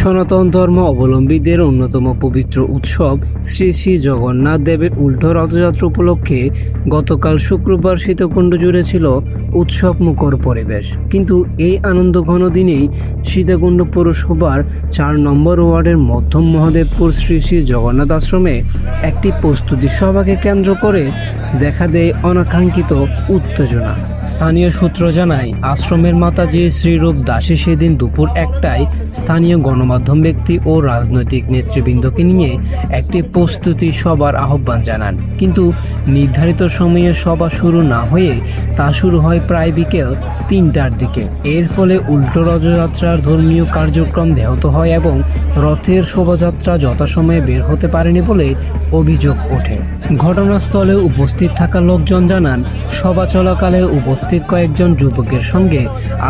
সনাতন ধর্ম অবলম্বীদের অন্যতম পবিত্র উৎসব শ্রী শ্রী জগন্নাথ দেবের উল্টো রথযাত্রা উপলক্ষে গতকাল শুক্রবার সীতাকুণ্ড জুড়ে ছিল উৎসব মুখর পরিবেশ। কিন্তু এই আনন্দঘন দিনেই সীতাকুণ্ড পৌরসভার ৪ নম্বর ওয়ার্ডের মধ্যম মহাদেবপুর শ্রী শ্রী জগন্নাথ আশ্রমে একটি প্রস্তুতি সভাকে কেন্দ্র করে দেখা দেয় অনাকাঙ্ক্ষিত উত্তেজনা। স্থানীয় সূত্র জানায়, আশ্রমের মাতাজি শ্রীরূপ দাসী সেদিন দুপুর ১টায় স্থানীয় গণমাধ্যম ব্যক্তি ও রাজনৈতিক নেতৃবৃন্দকে নিয়ে একটি প্রস্তুতি সভার আহ্বান জানান। কিন্তু নির্ধারিত সময়ে সভা শুরু না হয়ে তা শুরু হয় প্রায় বিকেল ৩টার দিকে। এর ফলে উল্টো রথযাত্রার ধর্মীয় কার্যক্রম ব্যাহত হয় এবং রথের শোভাযাত্রা যথাসময়ে বের হতে পারেনি বলে অভিযোগ ওঠে। ঘটনাস্থলে উপস্থিত থাকা লোকজন জানান, সভা চলাকালে উপস্থিত কয়েকজন যুবকের সঙ্গে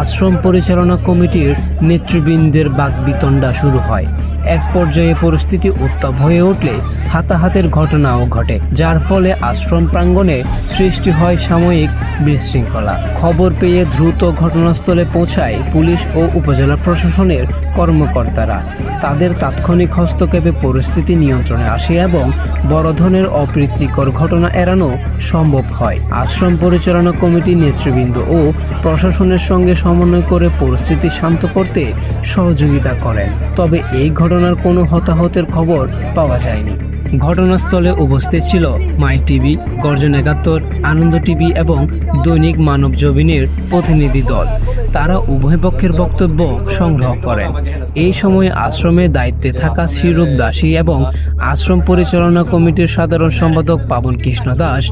আশ্রম পরিচালনা কমিটির নেতৃবৃন্দের বাকবিতণ্ডা শুরু হয়। এক পর্যায়ে পরিস্থিতি উত্তাপ হয়ে উঠলে হাতাহাতের ঘটনাও ঘটে, যার ফলে আশ্রম প্রাঙ্গণে সৃষ্টি হয় সাময়িক বিশৃঙ্খলা। খবর পেয়ে দ্রুত ঘটনাস্থলে পৌঁছায় পুলিশ ও উপজেলা প্রশাসনের কর্মকর্তারা। তাদের তাৎক্ষণিক হস্তক্ষেপে পরিস্থিতি নিয়ন্ত্রণে আসে এবং বড় ধরনের অপ্রীতিকর ঘটনা এড়ানো সম্ভব হয়। আশ্রম পরিচালনা কমিটির নেতৃবৃন্দ ও প্রশাসনের সঙ্গে সমন্বয় করে পরিস্থিতি শান্ত করতে সহযোগিতা করেন। তবে এই ঘটনার কোনো হতাহতের খবর পাওয়া যায়নি। ঘটনাস্থলে উপস্থিত ছিল মাই টিভি, গর্জন ৭১, আনন্দ টিভি এবং দৈনিক মানবজমিনের প্রতিনিধি দল। তারা উভয় পক্ষের বক্তব্য সংগ্রহ করেন। এই সময় আশ্রমের দায়িত্বে থাকা শ্রীরূপ দাসী এবং আশ্রম পরিচালনা কমিটির সাধারণ সম্পাদক পাবন কৃষ্ণ দাস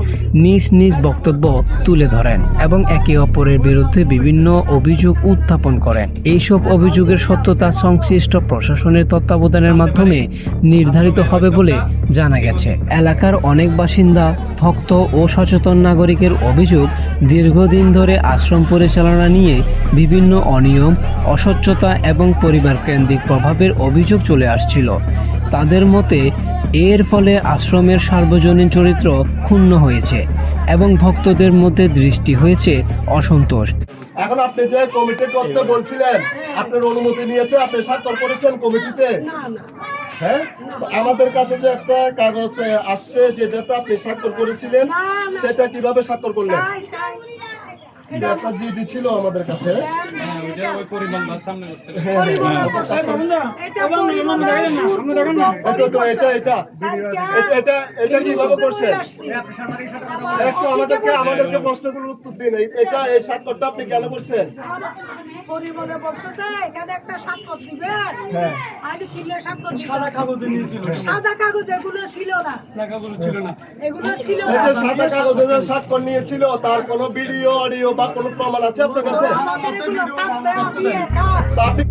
নিজ নিজ বক্তব্য তুলে ধরেন এবং একে অপরের বিরুদ্ধে বিভিন্ন অভিযোগ উত্থাপন করেন। এইসব অভিযোগের সত্যতা সংশ্লিষ্ট প্রশাসনের তত্ত্বাবধানের মাধ্যমে নির্ধারিত হবে বলে জানা গেছে। এলাকার অনেক বাসিন্দা, ভক্ত ও সচেতন নাগরিকের অভিযোগ, দীর্ঘদিন ধরে আশ্রম পরিচালনা নিয়ে বিভিন্ন অনিয়ম, অস্বচ্ছতা এবং পরিবার কেন্দ্রিক প্রভাবের অভিযোগ চলে আসছিল। তাদের মতে এর ফলে আশ্রমের সার্বজনীন চরিত্র ক্ষুণ্ণ হয়েছে এবং ভক্তদের মধ্যে সৃষ্টি হয়েছে অসন্তোষ। এখন আপনি যে কমিটি করতে বলছিলেন, আপনার অনুমতি নিয়েছে, আপনি স্বাক্ষর করেছেন কমিটিতে? হ্যাঁ, আমাদের কাছে যে একটা কাগজ আসছে সেটা তো আপনি স্বাক্ষর করেছিলেন, সেটা কিভাবে স্বাক্ষর করলেন? একটা জিডি ছিল আমাদের কাছে। এটা কিভাবে করছেন? একটু আমাদেরকে প্রশ্নগুলোর উত্তর দিন। এটা এই স্বাক্ষরটা আপনি কেন করছেন? সাদা কাগজে এগুলো ছিল না। সাদা কাগজে যে স্বাক্ষর নিয়েছিল তার কোনো ভিডিও, অডিও বা কোনো প্রমাণ আছে আপনার কাছে?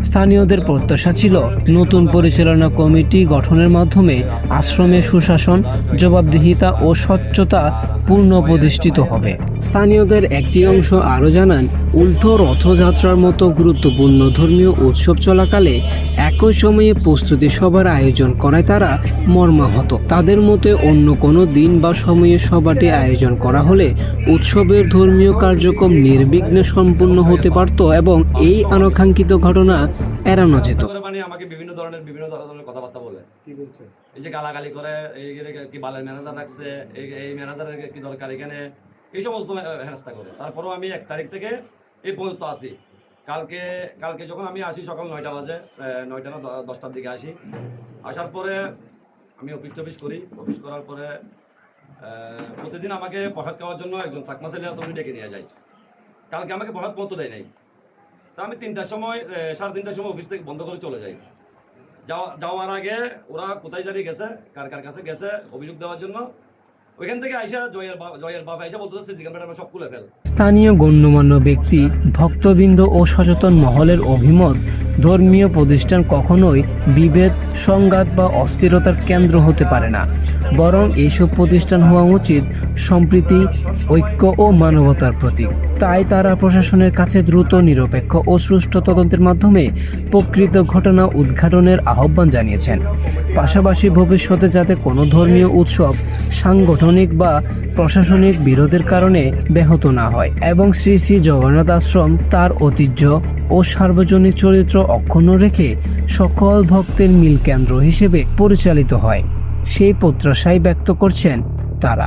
স্থানীয়দের প্রত্যাশা ছিল নতুন পরিচালনা কমিটি গঠনের মাধ্যমে আশ্রমে সুশাসন, জবাবদিহিতা ও স্বচ্ছতা পূর্ণ প্রতিষ্ঠিত হবে। স্থানীয়দের একটি অংশ আরও জানান, উল্টো রথযাত্রার মতো গুরুত্বপূর্ণ ধর্মীয় উৎসব চলাকালে একই সময়ে প্রস্তুতি সভার আয়োজন করায় তারা মর্মাহত। তাদের মতে অন্য কোনো দিন বা সময়ে সভাটি আয়োজন করা হলে উৎসবের ধর্মীয় কার্যক্রম নির্বিঘ্নে সম্পূর্ণ হতে পারত এবং এই অনাকাঙ্ক্ষিত ঘটনা এড়ানো যেত। আমাকে বিভিন্ন ধরনের কথাবার্তা বলে, কি বলছে, এই যে গালাগালি করে, এই কি বালের ম্যানেজার রাখছে, এই ম্যানেজারের কি দরকার এখানে, এই সমস্ত হেনস্থা করে। তারপরেও আমি 1 তারিখ থেকে এই পর্যন্ত আসি। কালকে যখন আমি আসি সকাল 9টা বাজে, 9টা না 10টার দিকে আসি। আসার পরে আমি অফিস করি। অফিস করার পরে প্রতিদিন আমাকে প্রসাদ খাওয়ার জন্য একজন চাকমা ছেলে আছে, উনি ডেকে নিয়ে যায়। কালকে আমাকে প্রসাদ পৌঁছ দেয় নাই। তা আমি 3টার সময়, 3:30টার সময় অফিস থেকে বন্ধ করে চলে যাই। যাওয়ার আগে ওরা কোথায় জানি গেছে, কার কাছে গেছে অভিযোগ দেওয়ার জন্য। ওইখান থেকে আইসা জয়ের বাবা আইসা বলতেছে আমরা সব খুলে ফেল। স্থানীয় গণ্যমান্য ব্যক্তি, ভক্তবৃন্দ ও সচেতন মহলের অভিমত, ধর্মীয় প্রতিষ্ঠান কখনোই বিভেদ, সংঘাত বা অস্থিরতার কেন্দ্র হতে পারে না। বরং এইসব প্রতিষ্ঠান হওয়া উচিত সম্প্রীতি, ঐক্য ও মানবতার প্রতীক। তাই তারা প্রশাসনের কাছে দ্রুত, নিরপেক্ষ ও সুষ্ঠু তদন্তের মাধ্যমে প্রকৃত ঘটনা উদ্ঘাটনের আহ্বান জানিয়েছেন। পাশাপাশি ভবিষ্যতে যাতে কোনো ধর্মীয় উৎসব সাংগঠনিক বা প্রশাসনিক বিরোধের কারণে ব্যাহত না হয় এবং শ্রী শ্রী জগন্নাথ আশ্রম তার ঐতিহ্য ও সার্বজনীন চরিত্র অক্ষুণ্ণ রেখে সকল ভক্তের মিল কেন্দ্র হিসেবে পরিচালিত হয়, সেই প্রত্যাশাই ব্যক্ত করছেন তারা।